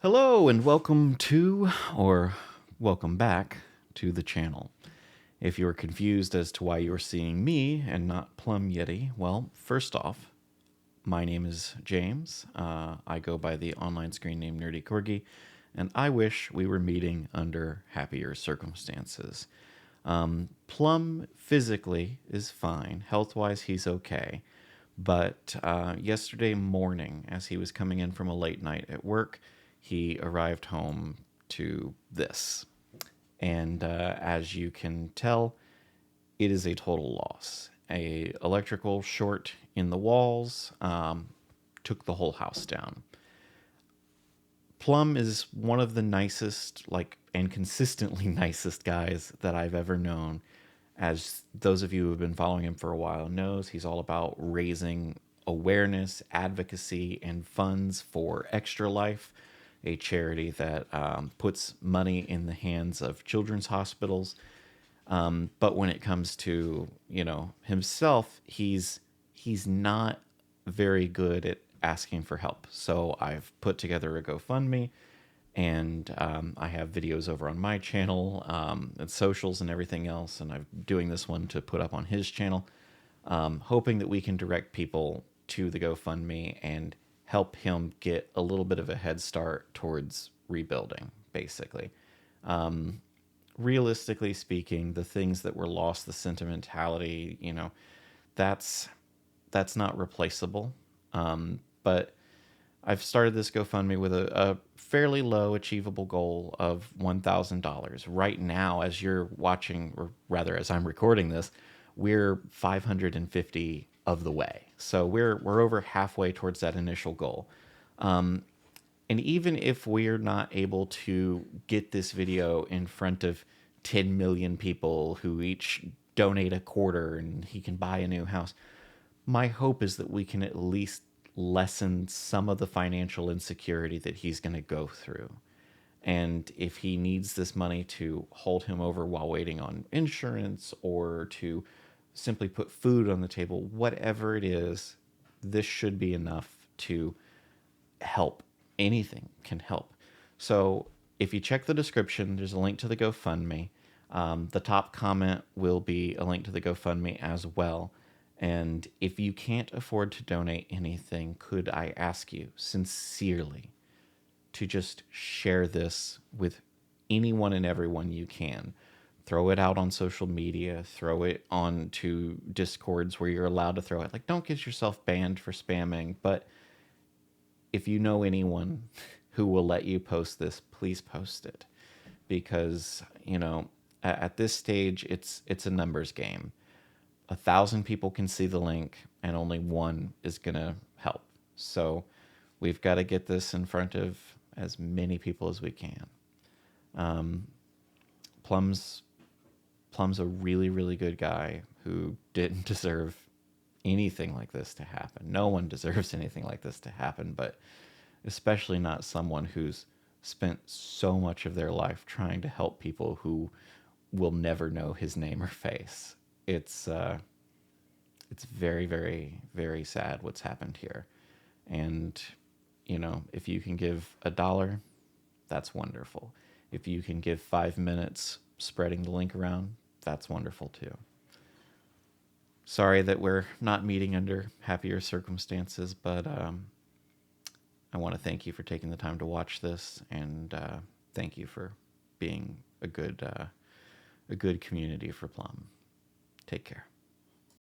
Hello and welcome to, or welcome back to the channel. If you're confused as to why you're seeing me and not Plum Yeti, well, first off, my name is James. I go by the online screen name Nerdy Corgi, and I wish we were meeting under happier circumstances. Plum physically is fine. Health-wise, he's okay. But yesterday morning, as he was coming in from a late night at work, he arrived home to this. And as you can tell, it is a total loss. A electrical short in the walls took the whole house down. Plum is one of the nicest, and consistently nicest guys that I've ever known. As those of you who have been following him for a while knows, he's all about raising awareness, advocacy, and funds for Extra Life, a charity that puts money in the hands of children's hospitals. But when it comes to himself, he's not very good at asking for help. So I've put together a GoFundMe, and I have videos over on my channel and socials and everything else, and I'm doing this one to put up on his channel, hoping that we can direct people to the GoFundMe and help him get a little bit of a head start towards rebuilding, basically. Realistically speaking, the things that were lost, the sentimentality, that's not replaceable. But I've started this GoFundMe with a fairly low achievable goal of $1,000. Right now, as you're watching, or rather as I'm recording this, we're 550 of the way. So we're over halfway towards that initial goal. And even if we're not able to get this video in front of 10 million people who each donate a quarter and he can buy a new house, my hope is that we can at least lessen some of the financial insecurity that he's going to go through. And if he needs this money to hold him over while waiting on insurance or to simply put food on the table, whatever it is, this should be enough to help. Anything can help. So if you check the description, there's a link to the GoFundMe. The top comment will be a link to the GoFundMe as well. And if you can't afford to donate anything, could I ask you sincerely to just share this with anyone and everyone you can? Throw it out on social media, throw it on to Discords where you're allowed to throw it. Like, don't get yourself banned for spamming, but if you know anyone who will let you post this, please post it. Because, at this stage, it's a numbers game. 1,000 people can see the link and only one is going to help. So we've got to get this in front of as many people as we can. Plum's a really, really good guy who didn't deserve anything like this to happen. No one deserves anything like this to happen, but especially not someone who's spent so much of their life trying to help people who will never know his name or face. It's very, very, very sad what's happened here. And, if you can give $1, that's wonderful. If you can give 5 minutes spreading the link around, that's wonderful too. Sorry that we're not meeting under happier circumstances, but I want to thank you for taking the time to watch this, and thank you for being a good community for Plum. Take care.